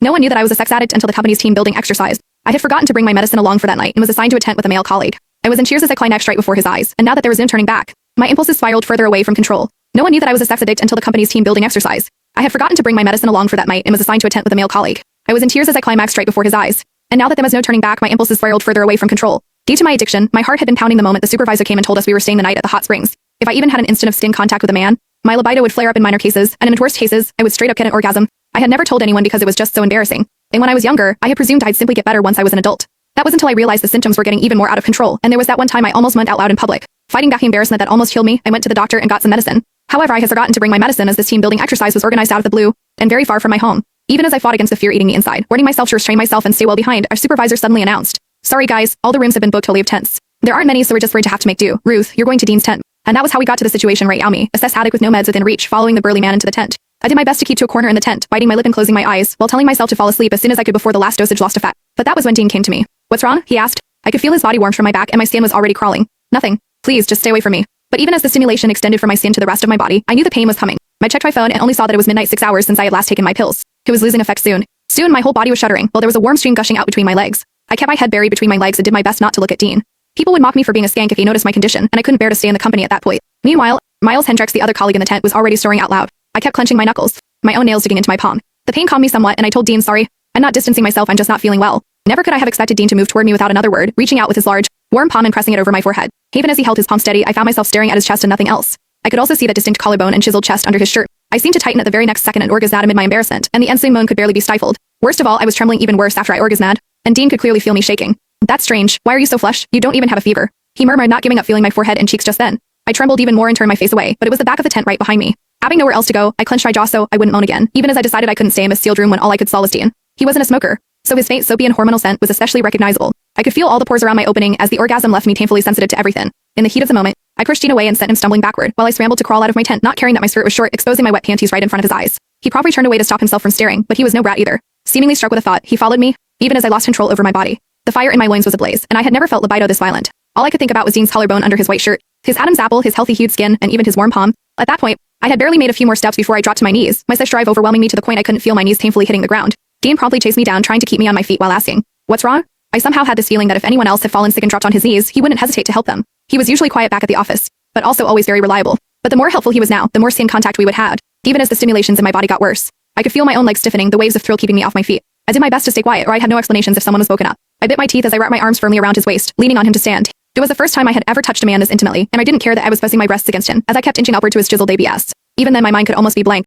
No one knew that I was a sex addict until the company's team building exercise. I had forgotten to bring my medicine along for that night and was assigned to a tent with a male colleague. I was in tears as I climaxed right before his eyes, and now that there was no turning back, my impulses spiraled further away from control. No one knew that I was a sex addict until the company's team building exercise. I had forgotten to bring my medicine along for that night and was assigned to a tent with a male colleague. I was in tears as I climaxed right before his eyes, and now that there was no turning back, my impulses spiraled further away from control. Due to my addiction, my heart had been pounding the moment the supervisor came and told us we were staying the night at the hot springs. If I even had an instant of skin contact with a man, my libido would flare up in minor cases, and in the worst cases, I would straight up get an orgasm. I had never told anyone because it was just so embarrassing. And when I was younger, I had presumed I'd simply get better once I was an adult. That was until I realized the symptoms were getting even more out of control, and there was that one time I almost moaned out loud in public. Fighting back the embarrassment that almost killed me, I went to the doctor and got some medicine. However, I had forgotten to bring my medicine as this team building exercise was organized out of the blue, and very far from my home. Even as I fought against the fear eating me inside, warning myself to restrain myself and stay well behind, our supervisor suddenly announced, "Sorry guys, all the rooms have been booked till we have tents. There aren't many, so we're just going to have to make do. Ruth, you're going to Dean's tent." And that was how we got to the situation right now me, a sex addict with no meds within reach, following the burly man into the tent. I did my best to keep to a corner in the tent, biting my lip and closing my eyes, while telling myself to fall asleep as soon as I could before the last dosage lost effect. But that was when Dean came to me. "What's wrong?" he asked. I could feel his body warm from my back and my skin was already crawling. "Nothing. Please, just stay away from me." But even as the stimulation extended from my skin to the rest of my body, I knew the pain was coming. I checked my phone and only saw that it was midnight 6 hours since I had last taken my pills. It was losing effect soon. Soon my whole body was shuddering, while there was a warm stream gushing out between my legs. I kept my head buried between my legs and did my best not to look at Dean. People would mock me for being a skank if he noticed my condition, and I couldn't bear to stay in the company at that point. Meanwhile, Miles Hendricks, the other colleague in the tent, was already snoring out loud. I kept clenching my knuckles, my own nails digging into my palm. The pain calmed me somewhat, and I told Dean, "Sorry, I'm not distancing myself, I'm just not feeling well." Never could I have expected Dean to move toward me without another word, reaching out with his large, warm palm and pressing it over my forehead. Even as he held his palm steady, I found myself staring at his chest and nothing else. I could also see that distinct collarbone and chiseled chest under his shirt. I seemed to tighten at the very next second and orgasm amid my embarrassment, and the ensuing moan could barely be stifled. Worst of all, I was trembling even worse after I orgasmed, and Dean could clearly feel me shaking. "That's strange. Why are you so flushed? You don't even have a fever," he murmured, not giving up, feeling my forehead and cheeks just then. I trembled even more and turned my face away, but it was the back of the tent right behind me. Having nowhere else to go, I clenched my jaw so I wouldn't moan again, even as I decided I couldn't stay in this sealed room when all I could saw was Dean. He wasn't a smoker, so his faint soapy and hormonal scent was especially recognizable. I could feel all the pores around my opening as the orgasm left me painfully sensitive to everything. In the heat of the moment, I pushed Dean away and sent him stumbling backward, while I scrambled to crawl out of my tent, not caring that my skirt was short, exposing my wet panties right in front of his eyes. He probably turned away to stop himself from staring, but he was no brat either. Seemingly struck with a thought, he followed me, even as I lost control over my body. The fire in my loins was ablaze, and I had never felt libido this violent. All I could think about was Dean's collarbone under his white shirt, his Adam's apple, his healthy-hued skin, and even his warm palm. At that point, I had barely made a few more steps before I dropped to my knees, my sex drive overwhelming me to the point I couldn't feel my knees painfully hitting the ground. Dean promptly chased me down, trying to keep me on my feet while asking, "What's wrong?" I somehow had this feeling that if anyone else had fallen sick and dropped on his knees, he wouldn't hesitate to help them. He was usually quiet back at the office, but also always very reliable. But the more helpful he was now, the more skin contact we would have, even as the stimulations in my body got worse. I could feel my own legs stiffening, the waves of thrill keeping me off my feet. I did my best to stay quiet, or I had no explanations if someone was woken up. I bit my teeth as I wrapped my arms firmly around his waist, leaning on him to stand. It was the first time I had ever touched a man this intimately, and I didn't care that I was pressing my breasts against him, as I kept inching upward to his chiseled ABS. Even then my mind could almost be blank.